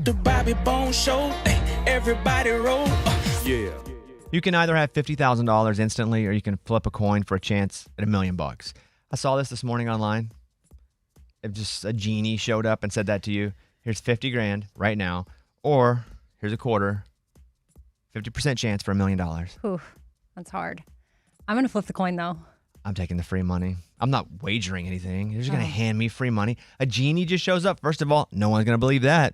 The Bobby Bone Show. Everybody roll. Yeah. You can either have $50,000 instantly or you can flip a coin for a chance at $1 million. I saw this morning online. If just a genie showed up and said that to you. Here's 50 grand right now. Or here's a quarter. 50% chance for $1 million. Ooh, that's hard. I'm going to flip the coin, though. I'm taking the free money. I'm not wagering anything. You're just going to hand me free money. A genie just shows up. First of all, no one's going to believe that.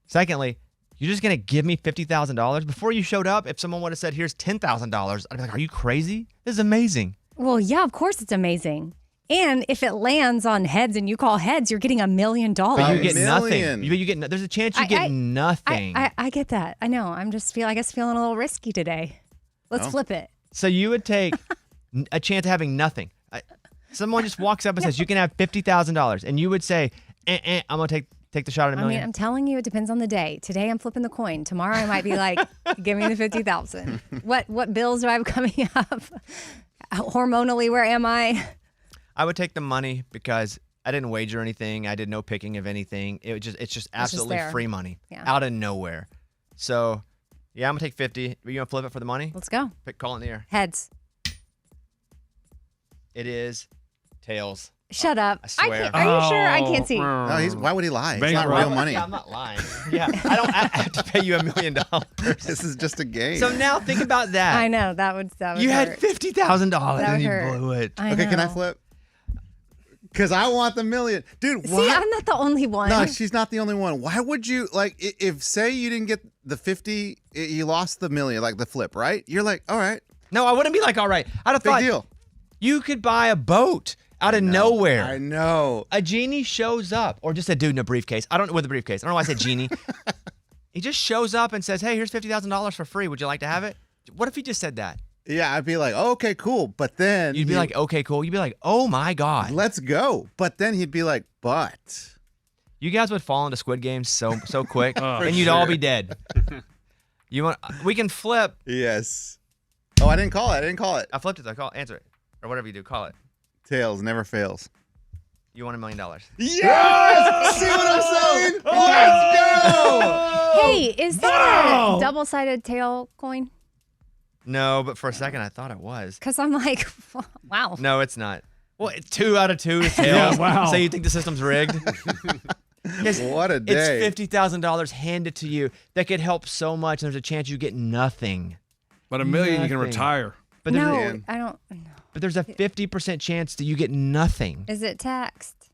Secondly, you're just going to give me $50,000? Before you showed up, if someone would have said, here's $10,000, I'd be like, are you crazy? This is amazing. Well, yeah, of course it's amazing. And if it lands on heads and you call heads, you're getting $1 million. But you get nothing. There's a chance you get nothing. I get that. I know. I'm just feeling a little risky today. Let's flip it. So you would take a chance of having nothing. Someone just walks up and says, you can have $50,000. And you would say, I'm going to take the shot at $1 million. I mean, I'm telling you, it depends on the day. Today, I'm flipping the coin. Tomorrow, I might be like, give me the $50,000. What bills do I have coming up? Hormonally, where am I? I would take the money because I didn't wager anything. I did no picking of anything. It's just absolutely free money out of nowhere. So, yeah, I'm going to take 50. Are you going to flip it for the money? Let's go. Call it in the air. Heads. It is tails. Shut up. I swear. Are you sure? I can't see. No, why would he lie? It's not real money. Yeah, I'm not lying. Yeah, I have to pay you $1 million. This is just a game. So now think about that. I know. That would You hurt. had $50,000 and you hurt. blew it. Okay, can I flip? Because I want the million. Dude, See, I'm not the only one. No, she's not the only one. Why would you, if say you didn't get the 50, you lost the million, like the flip, right? You're like, all right. No, I wouldn't be like, all right. I'd have thought Big deal. You could buy a boat out of nowhere. I know. A genie shows up, or just a dude in a briefcase. I don't know with a briefcase. I don't know why I said genie. He just shows up and says, hey, here's $50,000 for free. Would you like to have it? What if he just said that? Yeah, I'd be like, oh, okay, cool. But then you'd be like, okay, cool. You'd be like, oh my God. Let's go. But then he'd be like, but. You guys would fall into Squid Games so quick, and you'd all be dead. We can flip. Yes. Oh, I didn't call it. I flipped it. Answer it. Or whatever you do, call it. Tails never fails. You want $1 million. Yes! See what I'm saying? Let's go! Hey, is that a double-sided tail coin? No, but for a second I thought it was. Because I'm like, wow. No, it's not. Well, it's 2 out of 2 is tails. Yeah, wow. So you think the system's rigged? What a day. It's $50,000 handed to you that could help so much, and there's a chance you get nothing. But $1 million you can retire. But no, I don't. No. But there's a 50% chance that you get nothing. Is it taxed?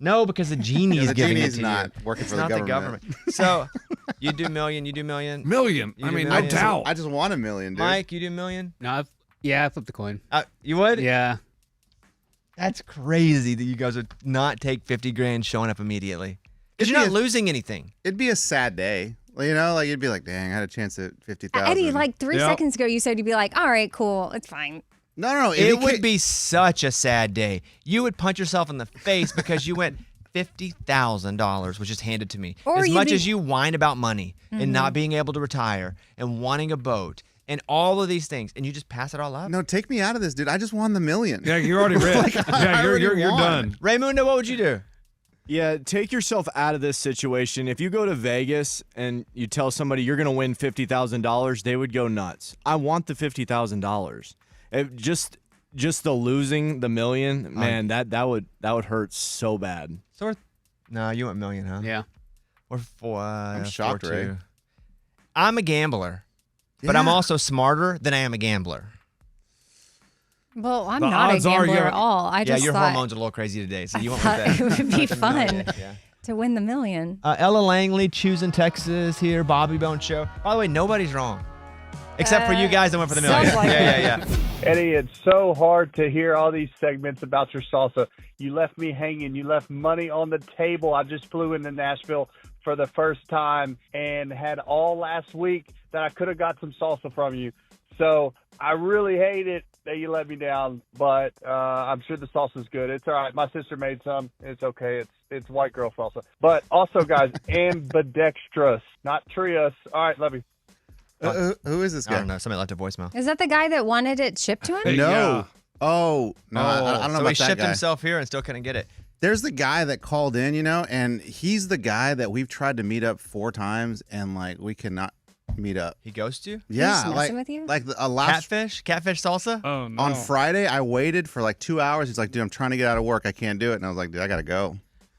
No, because the genie is giving it to you. not working for the government. So you do million, you do million. Million. You I do mean, million. no doubt. I just want $1 million, dude. Mike, you do million? No, I flipped the coin. You would? Yeah. That's crazy that you guys would not take 50 grand showing up immediately. Because you're not losing anything. It'd be a sad day. You know, you'd be like, dang, I had a chance at 50,000. Eddie, like 3 seconds ago, you said you'd be like, all right, cool, it's fine. No. It would be such a sad day. You would punch yourself in the face because you went $50,000 was just handed to me. Or as much as you whine about money and not being able to retire and wanting a boat and all of these things, and you just pass it all up. No, take me out of this, dude. I just won the $1 million. Yeah, you're already rich. You're done. Raymundo, what would you do? Yeah, take yourself out of this situation. If you go to Vegas and you tell somebody you're going to win $50,000, they would go nuts. I want the $50,000. Just the losing the $1 million, man, that would hurt so bad. So no, you went $1 million, huh? Yeah. Or I'm shocked, Ray. I'm a gambler, but I'm also smarter than I am a gambler. Well, I'm not a gambler at all. I just your thought hormones are a little crazy today, so you went with that. it would be fun to win the $1 million. Ella Langley, choosing Texas here, Bobby Bone Show. By the way, nobody's wrong. Except for you guys that went for the $1 million. Like yeah. Eddie, it's so hard to hear all these segments about your salsa. You left me hanging. You left money on the table. I just flew into Nashville for the first time and had all last week that I could have got some salsa from you. So I really hate it that you let me down, but I'm sure the salsa's good. It's all right. My sister made some. It's okay. It's white girl salsa. But also, guys, ambidextrous, not trios. All right, love you. Who is this guy? I don't know. Somebody left a voicemail. Is that the guy that wanted it shipped to him? No. Yeah. Oh, no. I don't know so about he that shipped guy. himself here and still couldn't get it. There's the guy that called in, and he's the guy that we've tried to meet up 4 times, and like we cannot meet up. He ghosts you? Yeah, just messing with you? like a last Catfish salsa? Oh, no. on Friday. I waited for like 2 hours. He's like, dude, I'm trying to get out of work. I can't do it. And I was like, dude, I gotta go.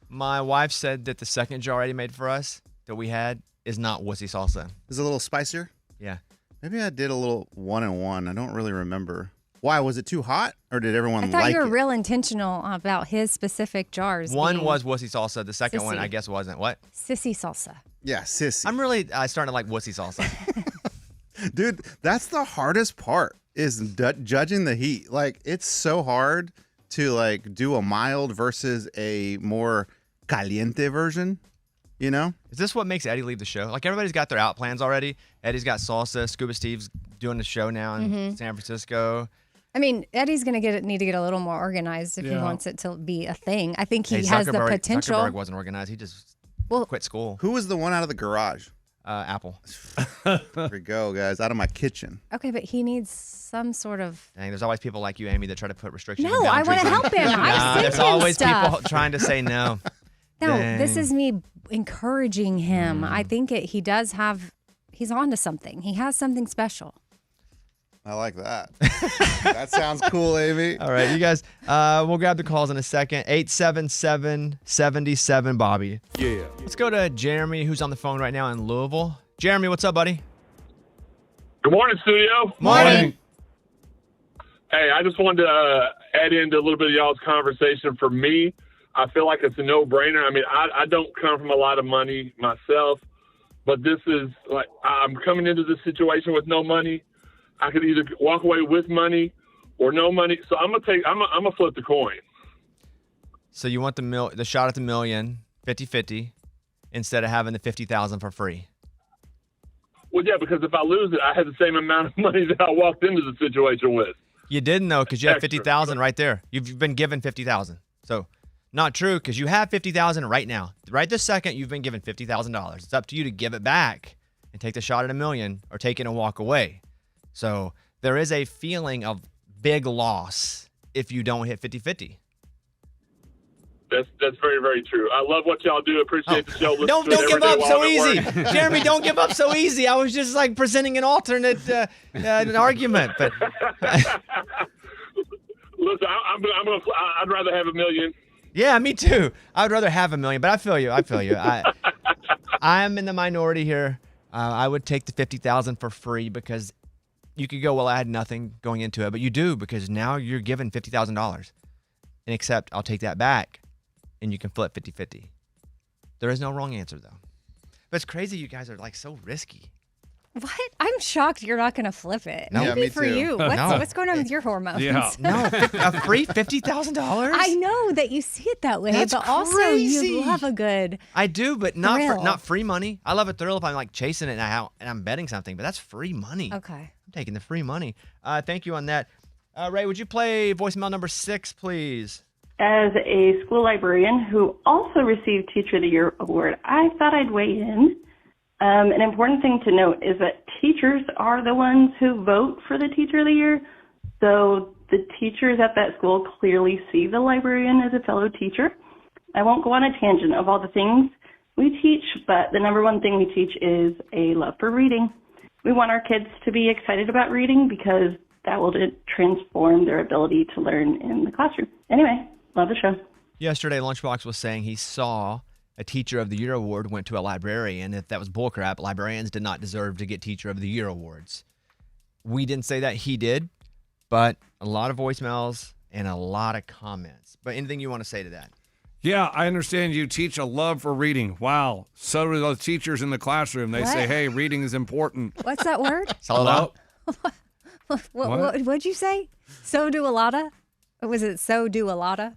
My wife said that the second jar Eddie made for us that we had is not wussy salsa. Is it a little spicier? Yeah. Maybe I did a little 1 and 1. I don't really remember. Why was it too hot, or did everyone I thought like you were it? real intentional about his specific jars. One being was wussy salsa. The second one, Sissy. I guess, wasn't. What? sissy salsa. Yeah, sissy. I'm really starting to like wussy salsa. Dude, that's the hardest part is judging the heat. Like, it's so hard to like do a mild versus a more caliente version. Is this what makes Eddie leave the show? Like, everybody's got their out plans already. Eddie's got salsa. Scuba Steve's doing the show now in San Francisco. I mean, Eddie's going to need to get a little more organized if he wants it to be a thing. I think he Hey, has the Zuckerberg- potential. Zuckerberg wasn't organized. He just quit school. Who was the one out of the garage? Apple. There we go, guys. Out of my kitchen. Okay, but he needs some sort of. Dang, there's always people like you, Amy, that try to put restrictions. No, and I want to boundaries help him. on- I Nah, sent there's him always stuff. people trying to say no. No, this Dang. is me encouraging him. I think he does have. He's on to something. He has something special. I like that. That sounds cool, Amy. All right, you guys, we'll grab the calls in a second. 877-77 Bobby. Yeah. Let's go to Jeremy, who's on the phone right now in Louisville. Jeremy, what's up, buddy? Good morning, studio. Morning. Hey, I just wanted to add into a little bit of y'all's conversation. For me, I feel like it's a no-brainer. I mean, I don't come from a lot of money myself, but this is like I'm coming into this situation with no money. I could either walk away with money or no money. So I'm gonna flip the coin. So you want the shot at the million, 50-50, instead of having the 50,000 for free. Well, yeah, because if I lose it, I had the same amount of money that I walked into the situation with. You didn't though, because you have Extra. 50,000 right there. You've been given 50,000. So not true, because you have 50,000 right now. Right this second, you've been given $50,000. It's up to you to give it back and take the shot at a million, or take it and walk away. So there is a feeling of big loss if you don't hit 50-50. That's very, very true. I love what y'all do. Appreciate the show. Listen Don't to it give every day up while so I'm easy, at work. Jeremy. Don't give up so easy. I was just like presenting an alternate an argument, but Listen, I'd rather have $1 million. yeah, me too. I would rather have $1 million, but I feel you. I'm in the minority here. I would take the 50,000 for free, because you could go, well, I had nothing going into it, but you do, because now you're given $50,000. And except I'll take that back, and you can flip 50-50. There is no wrong answer though. But it's crazy you guys are like so risky. What? I'm shocked you're not going to flip it. No. Maybe Yeah, me for too. you. What's going on with your hormones? Yeah. No, a free $50,000? I know that you see it that way, That's but also crazy. you love a good. I do, but not Thrill. not free money. I love a thrill if I'm like chasing it and I'm betting something, but that's free money. Okay. I'm taking the free money. Thank you on that. Ray, would you play voicemail number 6, please? As a school librarian who also received Teacher of the Year award, I thought I'd weigh in. An important thing to note is that teachers are the ones who vote for the Teacher of the Year. So the teachers at that school clearly see the librarian as a fellow teacher. I won't go on a tangent of all the things we teach, but the number one thing we teach is a love for reading. We want our kids to be excited about reading because that will transform their ability to learn in the classroom. Anyway, love the show. Yesterday, Lunchbox was saying he saw a Teacher of the Year award went to a librarian. If that was bullcrap, librarians did not deserve to get Teacher of the Year awards. We didn't say that, he did, but a lot of voicemails and a lot of comments. But anything you want to say to that? Yeah, I understand you teach a love for reading. Wow. So do the teachers in the classroom. They say, What? hey, reading is important. What's that word? Hello? What'd you say? So do a lotta? Or was it so do a lotta?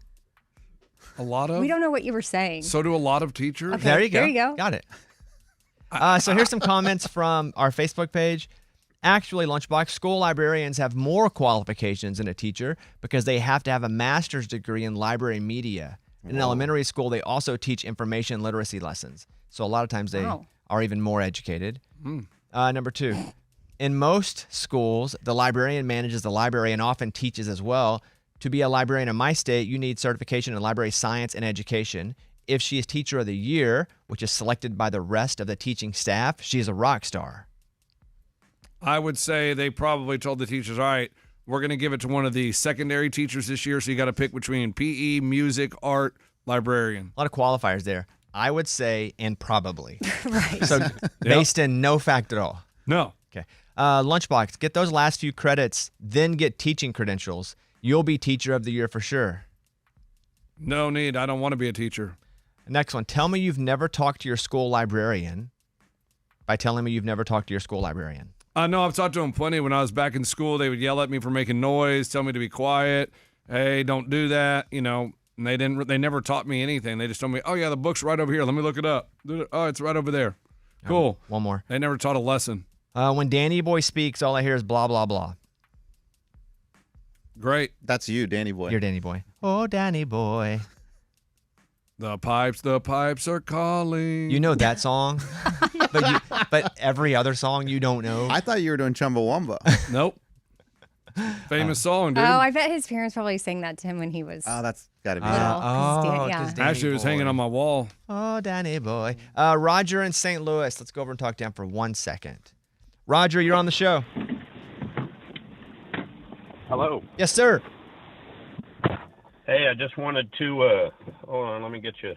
A lot of? We don't know what you were saying. So do a lot of teachers. Okay. There you go. There you go. Got it. So here's some comments from our Facebook page. Actually, Lunchbox, school librarians have more qualifications than a teacher because they have to have a master's degree in library media. In elementary school, they also teach information literacy lessons. So a lot of times they are even more educated. Number 2, in most schools, the librarian manages the library and often teaches as well. To be a librarian in my state, you need certification in library science and education. If she is Teacher of the Year, which is selected by the rest of the teaching staff, she is a rock star. I would say they probably told the teachers, all right, we're going to give it to one of the secondary teachers this year, so you got to pick between PE, music, art, librarian. A lot of qualifiers there. I would say and probably. Right. So based in no fact at all. No. Okay. Lunchbox, get those last few credits, then get teaching credentials. You'll be Teacher of the Year for sure. No need. I don't want to be a teacher. Next one. Tell me you've never talked to your school librarian by telling me you've never talked to your school librarian. No, I've talked to them plenty. When I was back in school, they would yell at me for making noise, tell me to be quiet. Hey, don't do that. You know, and they never taught me anything. They just told me, oh, yeah, the book's right over here. Let me look it up. Oh, it's right over there. Cool. One more. They never taught a lesson. When Danny Boy speaks, all I hear is blah, blah, blah. Great. That's you, Danny Boy. You're Danny Boy. Oh, Danny Boy. The pipes are calling. You know that song, but every other song you don't know. I thought you were doing Chumbawamba. Nope. Famous song, dude. Oh, I bet his parents probably sang that to him when he was Oh, that's got to be little. it. 'Cause yeah. Danny Actually, it was Boy. hanging on my wall. Oh, Danny Boy. Roger in St. Louis. Let's go over and talk to him for 1 second. Roger, you're on the show. Hello. Yes, sir. Hey, I just wanted to hold on, let me get you.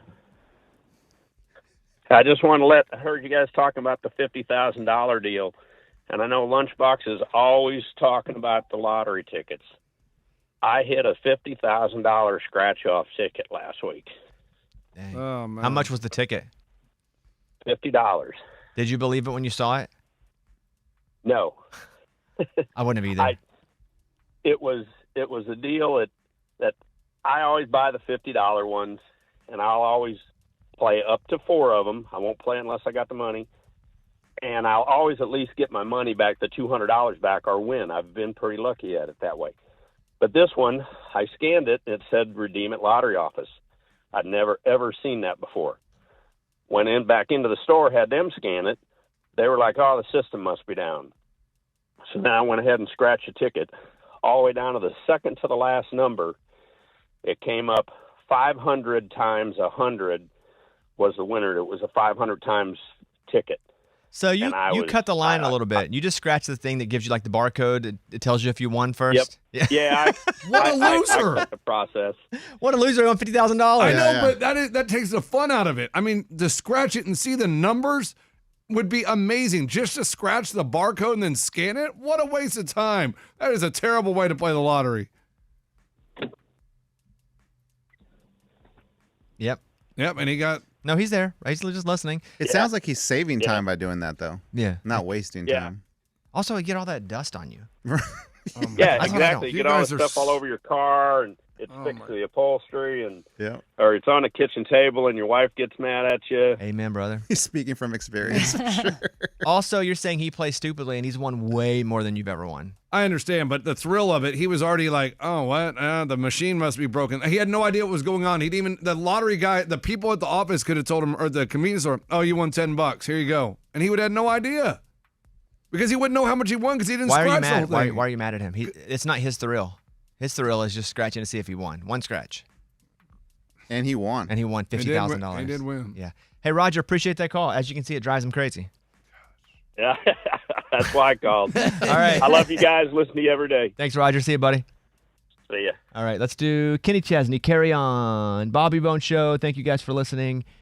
I just want to I heard you guys talking about the $50,000 deal, and I know Lunchbox is always talking about the lottery tickets. I hit a $50,000 scratch-off ticket last week. Dang. Oh, man. How much was the ticket? $50. Did you believe it when you saw it? No. I wouldn't have either. It was a deal that I always buy the $50 ones, and I'll always play up to 4 of them. I won't play unless I got the money. And I'll always at least get my money back, the $200 back, or win. I've been pretty lucky at it that way. But this one, I scanned it, and it said redeem at lottery office. I'd never, ever seen that before. Went back into the store, had them scan it. They were like, oh, the system must be down. So then I went ahead and scratched a ticket all the way down to the second to the last number. It came up 500 times 100 was the winner. It was a 500 times ticket. So you cut the line a little bit. You just scratch the thing that gives you like the barcode. It tells you if you won first. Yep. Yeah. What a loser. I cut the process. What a loser on $50,000. I know, but that takes the fun out of it. I mean, to scratch it and see the numbers would be amazing. Just to scratch the barcode and then scan it? What a waste of time. That is a terrible way to play the lottery. Yep. Yep, and he got... No, he's there. He's just listening. It sounds like he's saving time by doing that, though. Yeah. Not wasting time. Also, you get all that dust on you. Yeah, exactly. You You get all guys the are stuff all over your car, and it's fixed to the upholstery, and Yeah. or it's on the kitchen table, and your wife gets mad at you. Amen, brother. He's speaking from experience. For sure. Also, you're saying he plays stupidly, and he's won way more than you've ever won. I understand, but the thrill of it, he was already like, oh, what? The machine must be broken. He had no idea what was going on. The lottery guy, the people at the office could have told him, or the convenience store, oh, you won $10. Here you go. And he would have had no idea. Because he wouldn't know how much he won because he didn't Why are you scratch the whole mad? thing. Why are you mad at him? It's not his thrill. His thrill is just scratching to see if he won. One scratch. And he won. And he won $50,000. He did win. Yeah. Hey, Roger, appreciate that call. As you can see, it drives him crazy. Yeah, that's why I called. All right. I love you guys. Listen to you every day. Thanks, Roger. See you, buddy. See ya. All right, let's do Kenny Chesney. Carry on. Bobby Bone Show. Thank you guys for listening.